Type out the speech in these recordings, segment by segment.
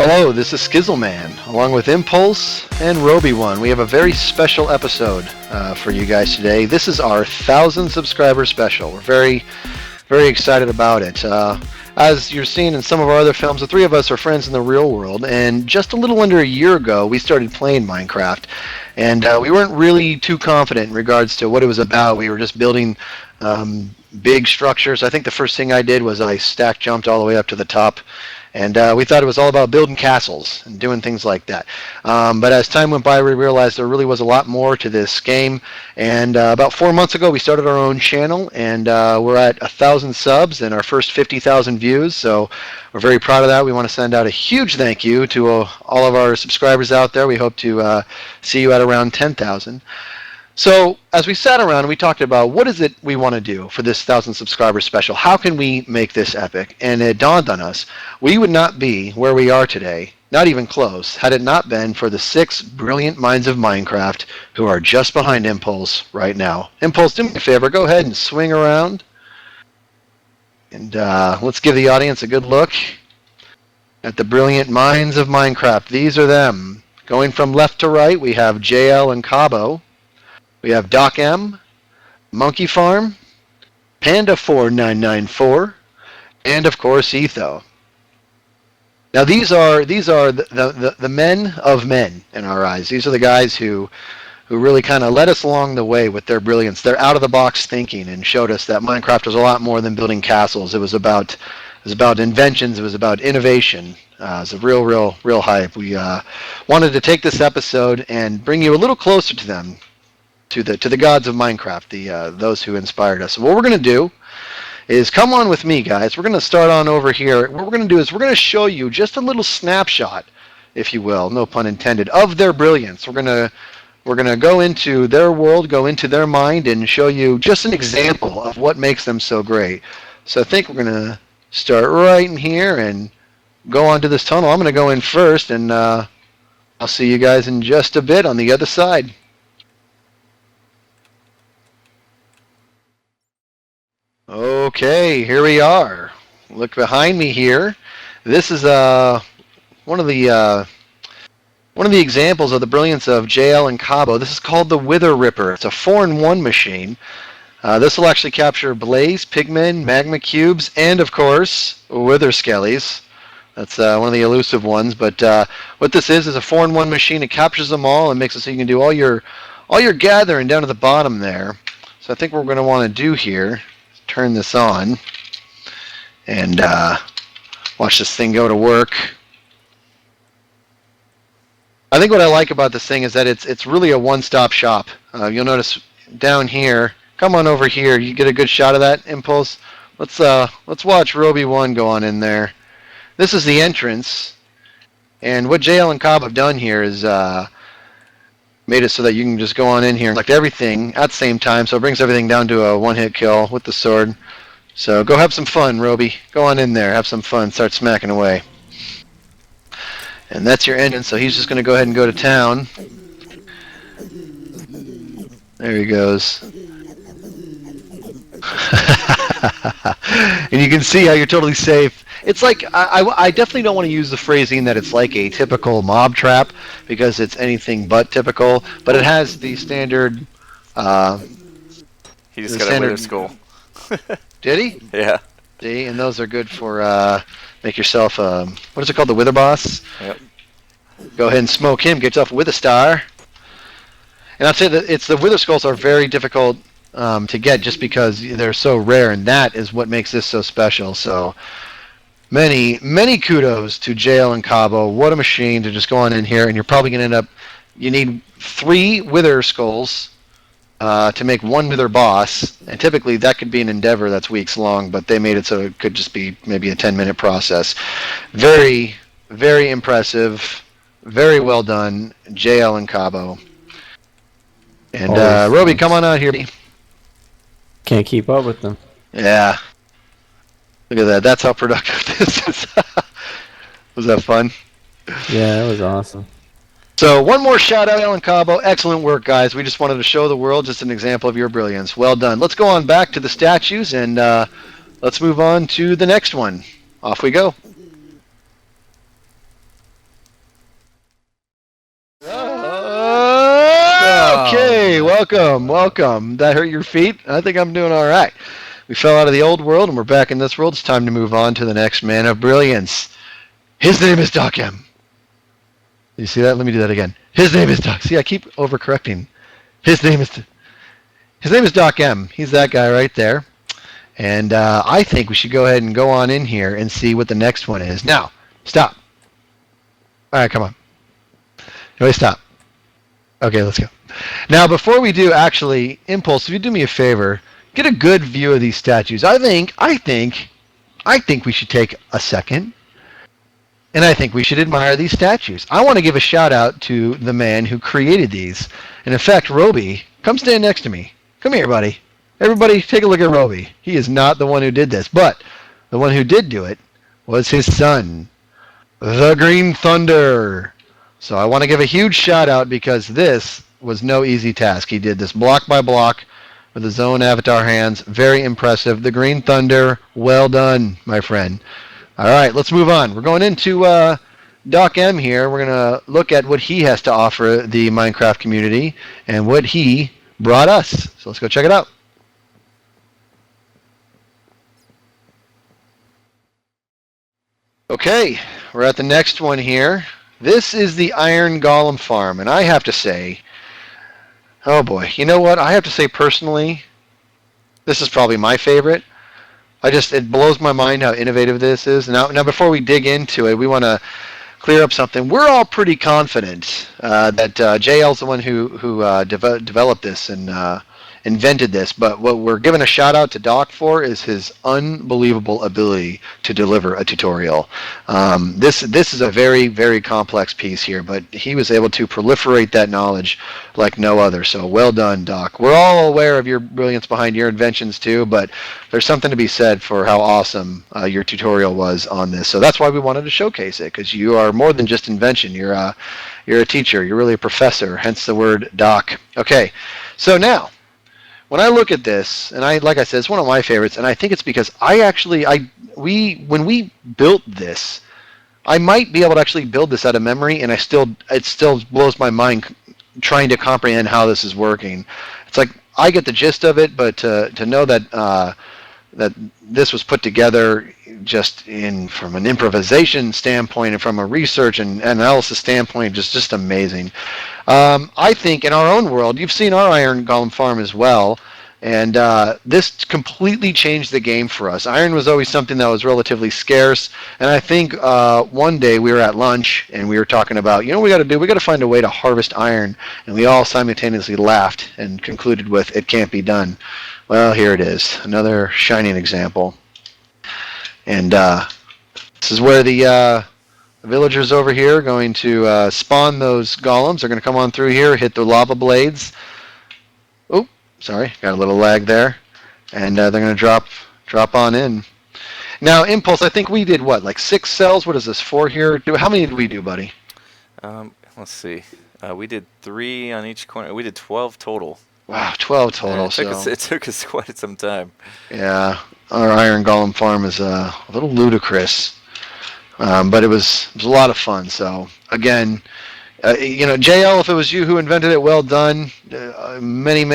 Hello, this is Skizzleman, along with Impulse and Roby1. We have a very special episode for you guys today. This is our 1,000 subscriber special. We're very excited about it. As you're seeing in some of our other films, the three of us are friends in the real world, and just a little under a year ago, we started playing Minecraft, and we weren't really too confident in regards to what it was about. We were just building big structures. I think the first thing I did was I stack jumped all the way up to the top. And we thought it was all about building castles and doing things like that. But as time went by, we realized there really was a lot more to this game. And about 4 months ago, we started our own channel, and we're at 1,000 subs and our first 50,000 views. So we're very proud of that. We want to send out a huge thank you to all of our subscribers out there. We hope to see you at around 10,000. So as we sat around, we talked about what is it we want to do for this 1,000 subscriber special. How can we make this epic? And it dawned on us, we would not be where we are today, not even close, had it not been for the 6 brilliant minds of Minecraft who are just behind Impulse right now. Impulse, do me a favor, go ahead and swing around. And let's give the audience a good look at the brilliant minds of Minecraft. These are them. Going from left to right, we have JL and Kabo. We have Doc M, Monkeyfarm, Panda4994, and of course Etho. Now these are the men of men in our eyes. These are the guys who really kind of led us along the way with their brilliance. They're out of the box thinking and showed us that Minecraft was a lot more than building castles. It was about inventions. It was about innovation. It was a real hype. We wanted to take this episode and bring you a little closer to them. To the gods of Minecraft, those who inspired us. So what we're going to do is come on with me, guys. We're going to start on over here. What we're going to do is we're going to show you just a little snapshot, if you will, no pun intended, of their brilliance. We're going to go into their world, go into their mind, and show you just an example of what makes them so great. So I think we're going to start right in here and go onto this tunnel. I'm going to go in first, and I'll see you guys in just a bit on the other side. Okay, here we are. Look behind me here. This is one of the examples of the brilliance of JL and Kabo. This is called the Wither Ripper. It's a 4-in-1 machine. This will actually capture blaze, pigmen, magma cubes, and of course wither skellies. That's one of the elusive ones. But what this is a 4-in-1 machine. It captures them all and makes it so you can do all your gathering down to the bottom there. So I think what we're going to want to do here. Turn this on and watch this thing go to work. I think what I like about this thing is that it's really a one-stop shop. You'll notice down here, come on over here, you get a good shot of that, Impulse. Let's watch Roby1 go on in there. This is the entrance, and what JL and Cobb have done here is made it so that you can just go on in here and collect everything at the same time, so it brings everything down to a one-hit kill with the sword. So go have some fun, Roby. Go on in there, have some fun, start smacking away. And that's your entrance, so he's just going to go ahead and go to town. There he goes. And you can see how you're totally safe. It's like, I definitely don't want to use the phrasing that it's like a typical mob trap, because it's anything but typical, but it has the standard... he just got a wither skull. Did he? Yeah. See, and those are good for, make yourself, what is it called, the Wither Boss? Yep. Go ahead and smoke him, get yourself a Wither Star. And I'd say that the Wither Skulls are very difficult to get just because they're so rare, and that is what makes this so special. So many kudos to JL and Kabo. What a machine to just go on in here, and you're probably going to end up, you need 3 Wither Skulls to make 1 Wither Boss, and typically that could be an endeavor that's weeks long, but they made it so it could just be maybe a 10-minute process. Very impressive, very well done, JL and Kabo. And Roby, come on out here. Can't keep up with them. Yeah. Look at that. That's how productive this is. Was that fun? Yeah, that was awesome. So one more shout out, Alan Cabo. Excellent work, guys. We just wanted to show the world just an example of your brilliance. Well done. Let's go on back to the statues, and let's move on to the next one. Off we go. welcome, welcome. That hurt your feet? I think I'm doing all right. We fell out of the old world and we're back in this world. It's time to move on to the next man of brilliance. His name is Doc M. You see that? Let me do that again. His name is Doc. See, I keep overcorrecting. His name is Doc M. He's that guy right there. And I think we should go ahead and go on in here and see what the next one is. Now, stop. All right, come on. Wait, stop. Okay, let's go. Now, before we do, actually, Impulse, if you do me a favor, get a good view of these statues. I think we should take a second, and I think we should admire these statues. I want to give a shout out to the man who created these. And in fact, Roby, come stand next to me. Come here, buddy. Everybody, take a look at Roby. He is not the one who did this, but the one who did do it was his son, the Green Thunder. So I want to give a huge shout out because this was no easy task. He did this block by block with his own avatar hands. Very impressive. The Green Thunder, well done, my friend. All right, let's move on. We're going into Doc M here. We're going to look at what he has to offer the Minecraft community and what he brought us. So let's go check it out. Okay, we're at the next one here. This is the Iron Golem Farm, and I have to say, oh boy, you know what? I have to say personally, this is probably my favorite. It blows my mind how innovative this is. Now before we dig into it, we want to clear up something. We're all pretty confident that JL's the one who developed this and invented this, but what we're giving a shout out to Doc for is his unbelievable ability to deliver a tutorial. This is a very, very complex piece here, but he was able to proliferate that knowledge like no other. So well done, Doc. We're all aware of your brilliance behind your inventions too, but there's something to be said for how awesome your tutorial was on this. So that's why we wanted to showcase it, because you are more than just invention. You're a teacher. You're really a professor, hence the word Doc. Okay, so now, when I look at this, and like I said, it's one of my favorites, and I think it's because when we built this, I might be able to actually build this out of memory, and it still blows my mind trying to comprehend how this is working. It's like I get the gist of it, but to know that that this was put together just from an improvisation standpoint and from a research and analysis standpoint, just amazing. I think in our own world, you've seen our Iron Golem Farm as well, and this completely changed the game for us. Iron was always something that was relatively scarce, and I think one day we were at lunch and we were talking about, what we got to do? We got to find a way to harvest iron, and we all simultaneously laughed and concluded with, it can't be done. Well, here it is, another shining example. And this is where the villagers over here are going to spawn those golems. They're going to come on through here, hit the lava blades. Oh, sorry, got a little lag there. And they're going to drop on in. Now, Impulse, I think we did what, like 6 cells? What is this, 4 here? How many did we do, buddy? Let's see. We did 3 on each corner. We did 12 total. Wow, 12 total. It took us quite some time. Yeah, our Iron Golem Farm is a little ludicrous, but it was a lot of fun. So again, JL, if it was you who invented it, well done. Many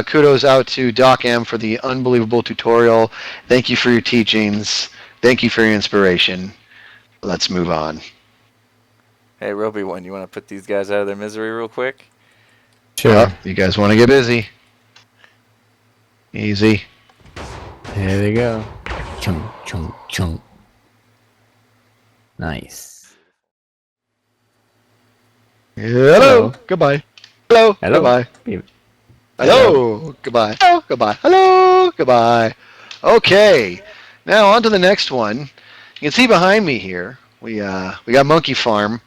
kudos out to Doc M for the unbelievable tutorial. Thank you for your teachings. Thank you for your inspiration. Let's move on. Hey, Roby, you want to put these guys out of their misery real quick? Sure. Well, you guys want to get busy? Easy. There they go. Chunk, chunk, chunk. Nice. Hello. Goodbye. Hello. Hello. Goodbye. Hello. Hello. Goodbye. Hello. Goodbye. Hello. Goodbye. Okay. Now on to the next one. You can see behind me here, we got Monkeyfarm,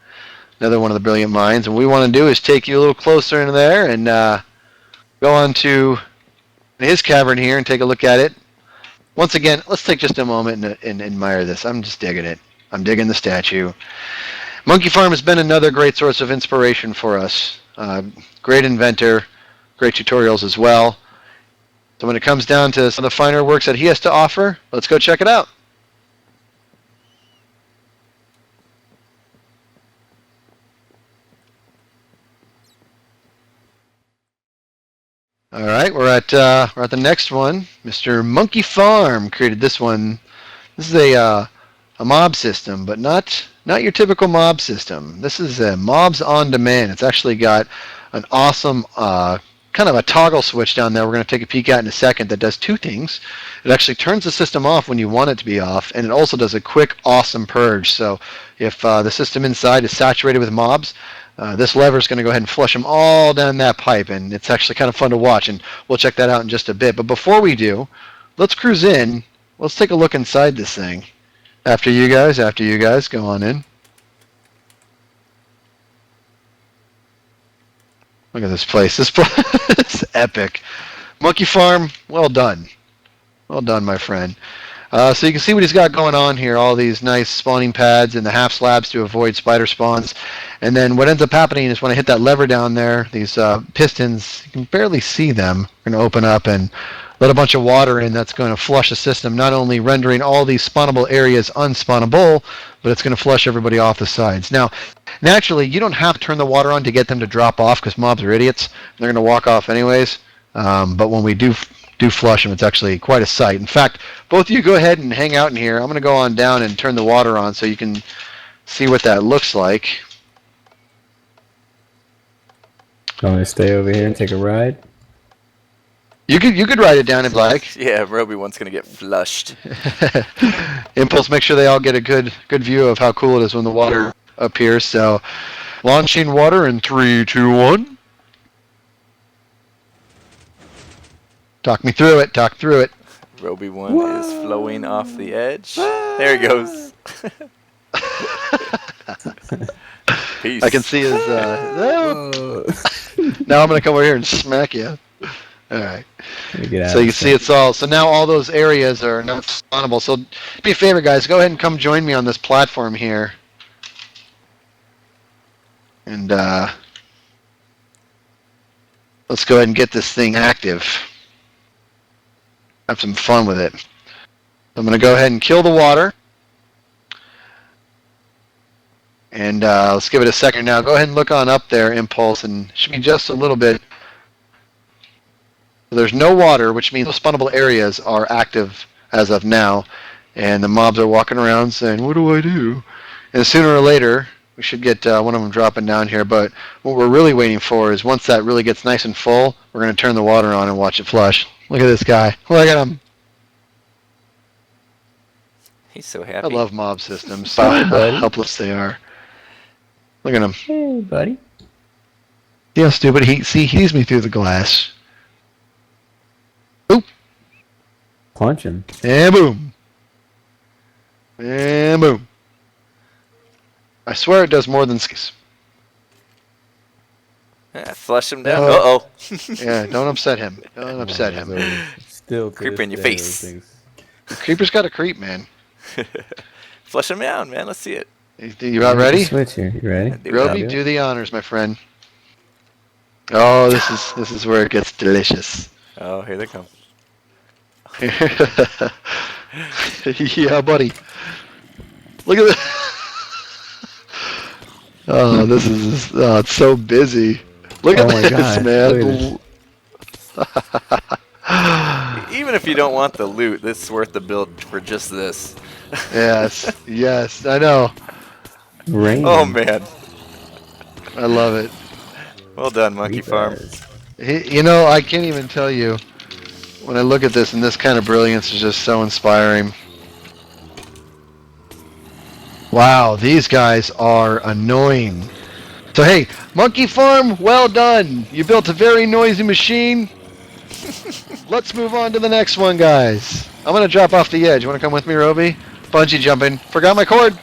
another one of the brilliant minds, and what we want to do is take you a little closer into there and go on to his cavern here and take a look at it. Once again, let's take just a moment and admire this. I'm just digging it. I'm digging the statue. Monkeyfarm has been another great source of inspiration for us. Great inventor, great tutorials as well. So when it comes down to some of the finer works that he has to offer, let's go check it out. All right, we're at the next one. Mr. Monkeyfarm created this one. This is a mob system, but not your typical mob system. This is a mobs on demand. It's actually got an awesome kind of a toggle switch down there. We're going to take a peek at in a second. That does two things. It actually turns the system off when you want it to be off, and it also does a quick, awesome purge. So if the system inside is saturated with mobs, this lever is going to go ahead and flush them all down that pipe, and it's actually kind of fun to watch, and we'll check that out in just a bit. But before we do, let's cruise in. Let's take a look inside this thing. After you guys, go on in. Look at this place. This place is epic. Monkeyfarm, well done. Well done, my friend. So you can see what he's got going on here, all these nice spawning pads and the half slabs to avoid spider spawns. And then what ends up happening is when I hit that lever down there, these pistons, you can barely see them, are going to open up and let a bunch of water in. That's going to flush the system, not only rendering all these spawnable areas unspawnable, but it's going to flush everybody off the sides. Now, naturally, you don't have to turn the water on to get them to drop off because mobs are idiots. They're going to walk off anyways. But when we do flush them, it's actually quite a sight. In fact, both of you go ahead and hang out in here. I'm going to go on down and turn the water on so you can see what that looks like. I'm going to stay over here and take a ride. You could write it down if you like. Yeah, Roby one's gonna get flushed. Impulse, make sure they all get a good view of how cool it is when the water appears. So, launching water in 3, 2, 1. Talk me through it. Talk through it. Roby one is flowing off the edge. There he goes. Peace. I can see his. Now I'm gonna come over here and smack you. All right. So you can see it's all. So now all those areas are not spawnable. So do me a favor, guys. Go ahead and come join me on this platform here. And let's go ahead and get this thing active. Have some fun with it. I'm going to go ahead and kill the water. And let's give it a second now. Go ahead and look on up there, Impulse, and it should be just a little bit. There's no water, which means those spawnable areas are active as of now. And the mobs are walking around saying, what do I do? And sooner or later, we should get one of them dropping down here. But what we're really waiting for is once that really gets nice and full, we're going to turn the water on and watch it flush. Look at this guy. Look at him. He's so happy. I love mob systems. How helpless they are. Look at him. Hey, buddy. See how stupid he sees me through the glass. Oop. Punch him. And boom. And boom. I swear it does more than skis. Flush him down. Uh-oh. Yeah, don't upset him. Don't upset him. Still Creeper in your face. The creeper's got to creep, man. Flush him down, man. Let's see it. You about ready? Switch here. You ready? Roby, do the honors, my friend. Oh, this is where it gets delicious. Oh, here they come. Yeah, buddy. Look at this. Oh, this is it's so busy. Look at this, God. man. Even if you don't want the loot, this is worth the build for just this. Yes, I know. Rain. Oh man, I love it. well done, Monkeyfarm. You know, I can't even tell you. When I look at this, and this kind of brilliance is just so inspiring. Wow, these guys are annoying. So hey, Monkeyfarm, well done. You built a very noisy machine. Let's move on to the next one, guys. I'm going to drop off the edge. You want to come with me, Roby? Bungee jumping. Forgot my cord.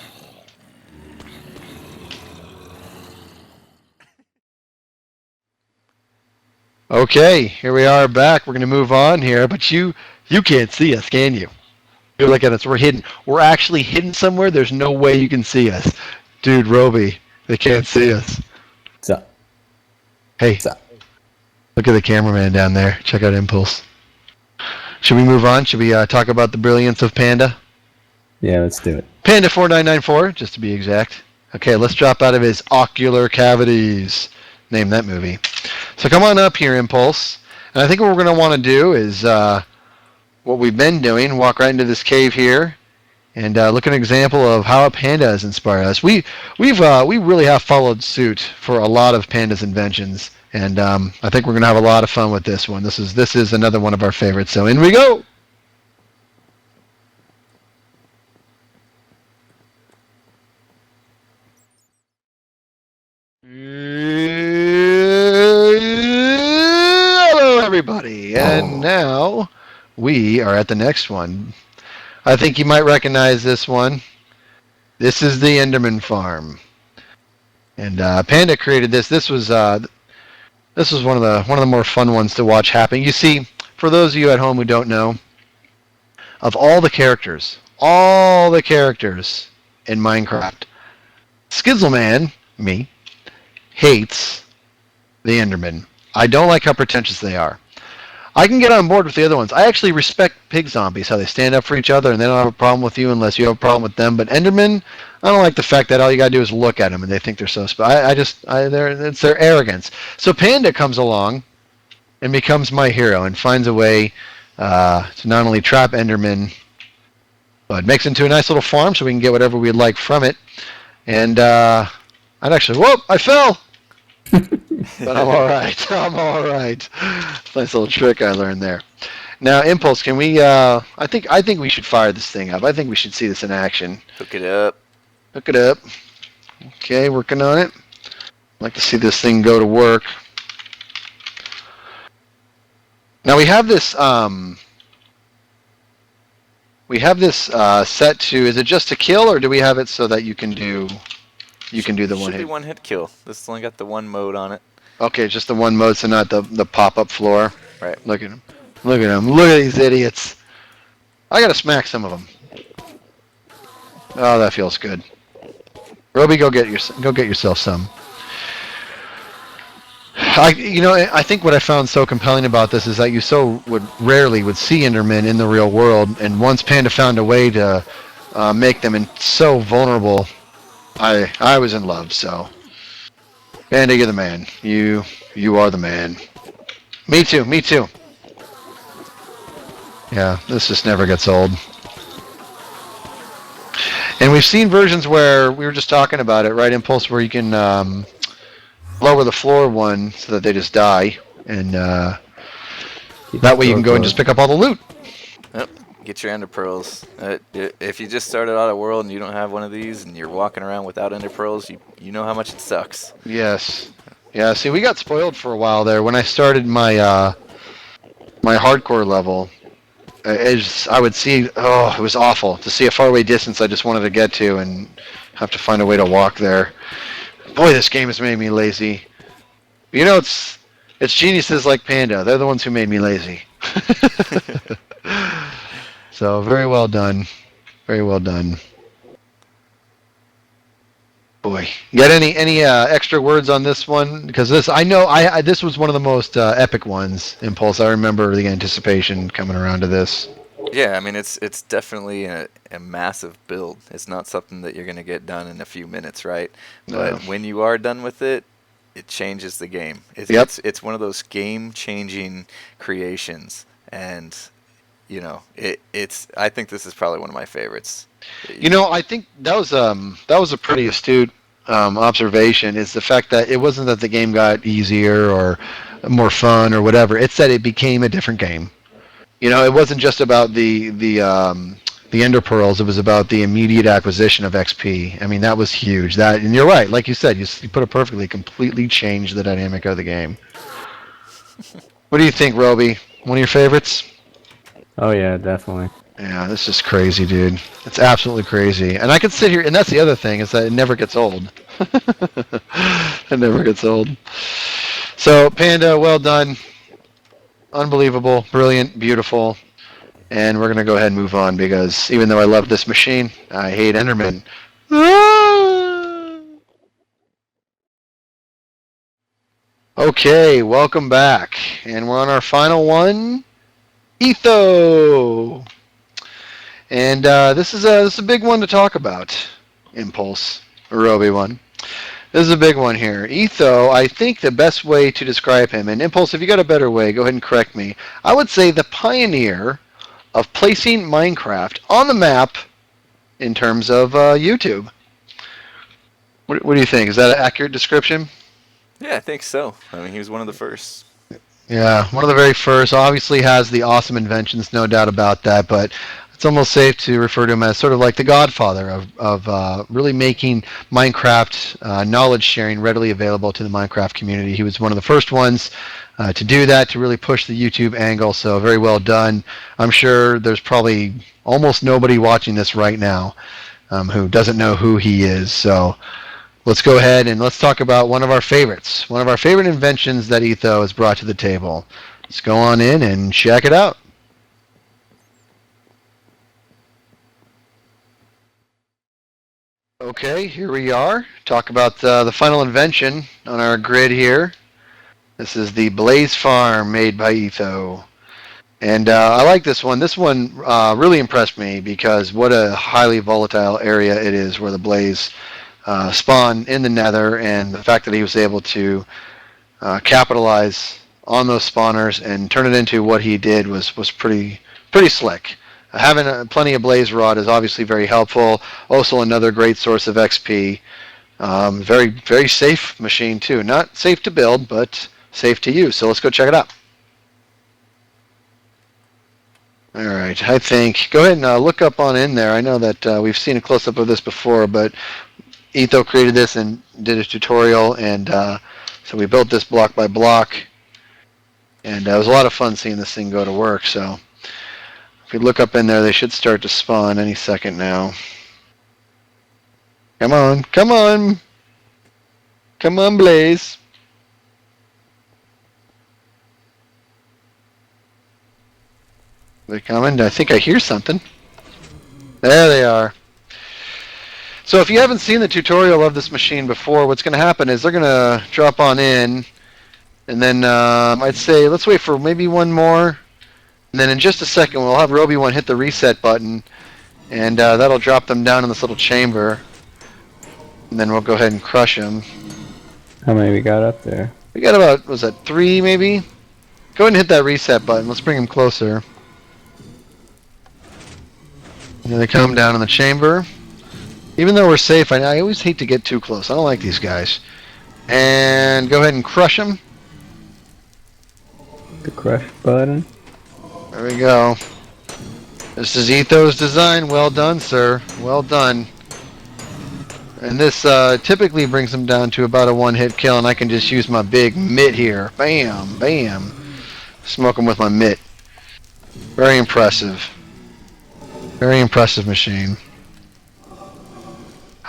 Okay, here we are back. We're going to move on here, but you can't see us, can you? You're looking at us. We're hidden. We're actually hidden somewhere. There's no way you can see us. Dude, Roby, they can't see us. What's up? Hey, What's up? look at the cameraman down there. Check out Impulse. Should we move on? Should we talk about the brilliance of Panda? Yeah, let's do it. Panda 4994, just to be exact. Okay, let's drop out of his ocular cavities. Name that movie. So come on up here, Impulse. And I think what we're going to want to do is what we've been doing, walk right into this cave here, and look at an example of how a panda has inspired us. We really have followed suit for a lot of Panda's inventions, and I think we're going to have a lot of fun with this one. This is another one of our favorites. So in we go. Hello, everybody, and now we are at the next one. I think you might recognize this one. This is the Endermen Farm, and Panda created this. This was one of the more fun ones to watch happen. You see, for those of you at home who don't know, of all the characters in Minecraft, Skizzleman, me, hates the Enderman. I don't like how pretentious they are. I can get on board with the other ones. I actually respect pig zombies, how they stand up for each other and they don't have a problem with you unless you have a problem with them. But Endermen, I don't like the fact that all you gotta do is look at them and they think they're so special. It's their arrogance. So Panda comes along and becomes my hero and finds a way to not only trap Endermen, but makes it into a nice little farm so we can get whatever we'd like from it. And I fell! But I'm all right. I'm all right. Nice little trick I learned there. Now, Impulse, can we? I think we should fire this thing up. I think we should see this in action. Hook it up. Hook it up. Okay, working on it. I'd like to see this thing go to work. Now we have this. Set to. Is it just to kill, or do we have it so that you can do? You can do the one hit. Should be one hit kill. This has only got the one mode on it. Okay, just the one mode, so not the pop-up floor. Right. Look at him. Look at him. Look at these idiots. I gotta smack some of them. Oh, that feels good. Roby, go get yourself some. I think what I found so compelling about this is that you rarely would see Endermen in the real world, and once Panda found a way to make them so vulnerable, I was in love. So, Panda, you're the man. You are the man. Me too. Yeah, this just never gets old. And we've seen versions where we were just talking about it, right, Impulse, where you can lower the floor one so that they just die, and that way you can go and just pick up all the loot. Yep. Get your ender pearls. If you just started out a world and you don't have one of these and you're walking around without ender pearls, you know how much it sucks. Yes. Yeah, see, we got spoiled for a while there. When I started my my hardcore level, I would see, it was awful. To see a faraway distance I just wanted to get to and have to find a way to walk there. Boy, this game has made me lazy. You know, it's geniuses like Panda. They're the ones who made me lazy. So, very well done. Very well done. Boy, you got any extra words on this one? Because this was one of the most epic ones. Impulse. I remember the anticipation coming around to this. Yeah, I mean it's definitely a massive build. It's not something that you're gonna get done in a few minutes, right? No. But when you are done with it, it changes the game. It's one of those game-changing creations, and I think this is probably one of my favorites. I think that was a pretty astute observation. Is the fact that it wasn't that the game got easier or more fun or whatever. It's that it became a different game. It wasn't just about the ender pearls. It was about the immediate acquisition of XP. I mean, that was huge. And you're right. Like you said, you put it perfectly. Completely changed the dynamic of the game. What do you think, Roby? One of your favorites? Oh yeah, definitely. Yeah, this is crazy, dude. It's absolutely crazy. And I could sit here, and that's the other thing, is that it never gets old. It never gets old. So, Panda, well done. Unbelievable, brilliant, beautiful. And we're going to go ahead and move on, because even though I love this machine, I hate Enderman. Okay, welcome back. And we're on our final one. Etho. And this is a big one to talk about, Impulse, or Roby one. This is a big one here. Etho, I think the best way to describe him, and Impulse, if you got a better way, go ahead and correct me. I would say the pioneer of placing Minecraft on the map in terms of YouTube. What do you think? Is that an accurate description? Yeah, I think so. I mean, he was one of the first. Yeah, one of the very first. Obviously has the awesome inventions, no doubt about that, but it's almost safe to refer to him as sort of like the godfather of really making Minecraft knowledge sharing readily available to the Minecraft community. He was one of the first ones to do that, to really push the YouTube angle, so very well done. I'm sure there's probably almost nobody watching this right now who doesn't know who he is, so let's go ahead and let's talk about one of our favorites, one of our favorite inventions that Etho has brought to the table. Let's go on in and check it out. Okay, here we are. Talk about the final invention on our grid here. This is the Blaze Farm made by Etho. And I like this one. This one really impressed me because what a highly volatile area it is where the Blaze spawn in the nether, and the fact that he was able to capitalize on those spawners and turn it into what he did was pretty slick. Having plenty of blaze rod is obviously very helpful. Also another great source of XP. Very safe machine too. Not safe to build, but safe to use. So let's go check it out. All right, I think go ahead and look up on in there. I know that we've seen a close up of this before, but Etho created this and did a tutorial, and so we built this block by block, and it was a lot of fun seeing this thing go to work. So if we look up in there, they should start to spawn any second now. Come on, come on, come on, Blaze. They're coming. I think I hear something. There they are. So if you haven't seen the tutorial of this machine before, what's going to happen is they're going to drop on in, and then I'd say let's wait for maybe one more, and then in just a second we'll have Roby1 hit the reset button, and that'll drop them down in this little chamber, and then we'll go ahead and crush them. How many we got up there? We got about, what was that, 3 maybe? Go ahead and hit that reset button. Let's bring them closer. Here they come down in the chamber. Even though we're safe, I always hate to get too close. I don't like these guys. And go ahead and crush them. The crush button. There we go. This is Etho's design. Well done, sir. Well done. And this typically brings them down to about a one-hit kill, and I can just use my big mitt here. Bam, bam. Smoke them with my mitt. Very impressive. Very impressive machine.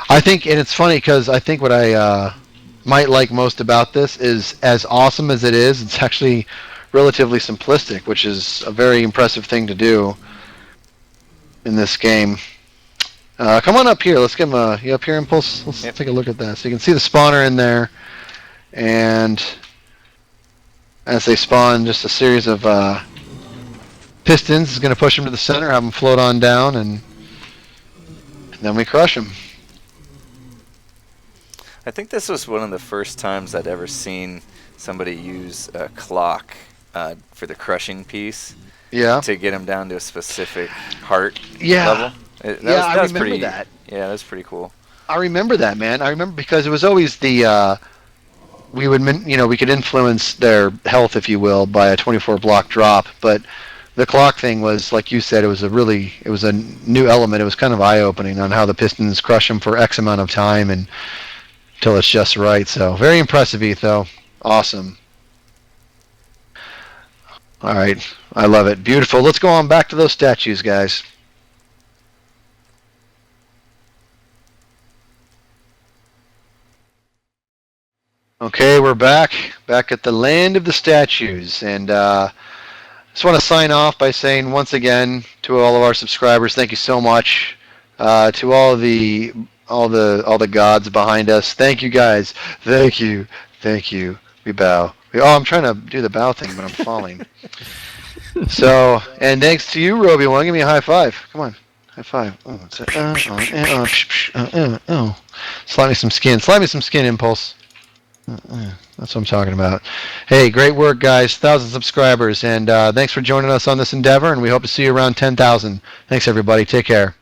I think, and it's funny because I think what I might like most about this is, as awesome as it is, it's actually relatively simplistic, which is a very impressive thing to do in this game. Come on up here. Let's give him a... You up here, Impulse? Let's take a look at that. So you can see the spawner in there, and as they spawn, just a series of pistons is going to push them to the center, have them float on down, and then we crush them. I think this was one of the first times I'd ever seen somebody use a clock for the crushing piece. Yeah. To get them down to a specific heart Yeah. level. I remember that. Yeah, that's pretty cool. I remember that, man. I remember because it was always the we would, we could influence their health, if you will, by a 24 block drop. But the clock thing was, like you said, it was a new element. It was kind of eye-opening on how the pistons crush them for X amount of time and until it's just right. So very impressive, Etho. Awesome. All right, I love it. Beautiful. Let's go on back to those statues, guys. Okay, we're back at the land of the statues, and just want to sign off by saying once again to all of our subscribers, thank you so much. To all the gods behind us, thank you guys. Thank you. We bow. I'm trying to do the bow thing, but I'm falling. So, and thanks to you, Roby1. Give me a high five. Come on, High five. Slide me some skin. Slide me some skin, Impulse. That's what I'm talking about. Hey, great work, guys. 1,000 subscribers. And thanks for joining us on this endeavor, and we hope to see you around 10,000. Thanks, everybody. Take care.